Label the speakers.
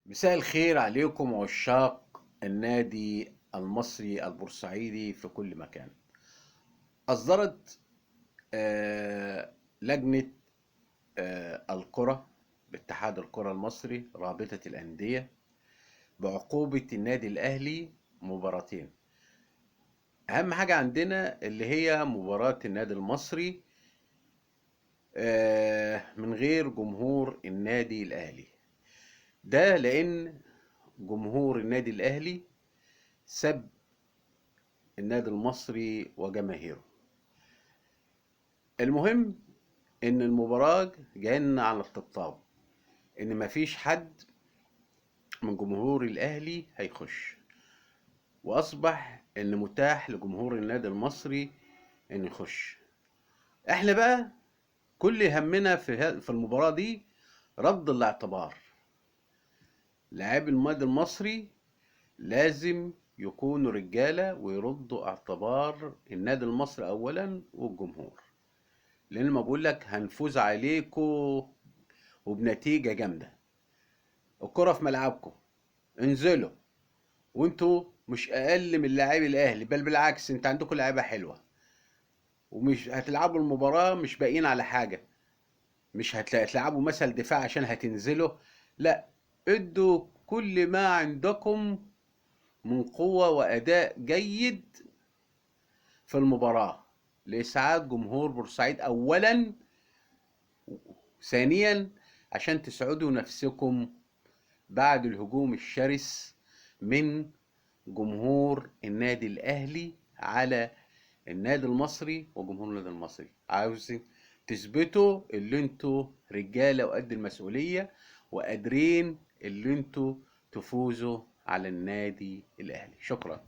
Speaker 1: مساء الخير عليكم عشاق النادي المصري البورسعيدي في كل مكان. أصدرت لجنة الكرة باتحاد الكرة المصري رابطة الأندية بعقوبة النادي الأهلي مباراتين. أهم حاجة عندنا اللي هي مباراة النادي المصري من غير جمهور النادي الأهلي. ده لأن جمهور النادي الأهلي سب النادي المصري وجماهيره. المهم ان المباراة جاينا على الطبطاب، ان مفيش حد من جمهور الاهلي هيخش، واصبح ان متاح لجمهور النادي المصري ان يخش. احنا بقى كل همنا في المباراة دي رد الاعتبار. لاعبي النادي المصري لازم يكونوا رجالة ويردوا اعتبار النادي المصري اولا والجمهور، لان ما بقول لك هنفوز عليكم وبنتيجة جامدة. الكرة في ملعبكم، انزلوا، وانتوا مش اقل من لاعبي الاهلي، بل بالعكس انت عندكم لعيبة حلوة، ومش هتلعبوا المباراة مش باقيين على حاجة. مش هتلعبوا مثل دفاع عشان هتنزلوا، لا، ادوا كل ما عندكم من قوة واداء جيد في المباراة لإسعاد جمهور بورسعيد أولا، ثانيا عشان تسعدوا نفسكم بعد الهجوم الشرس من جمهور النادي الأهلي على النادي المصري وجمهور النادي المصري. عاوزين تثبتوا اللي انتوا رجالة وقد المسؤولية وقادرين اللي انتوا تفوزوا على النادي الأهلي. شكرا.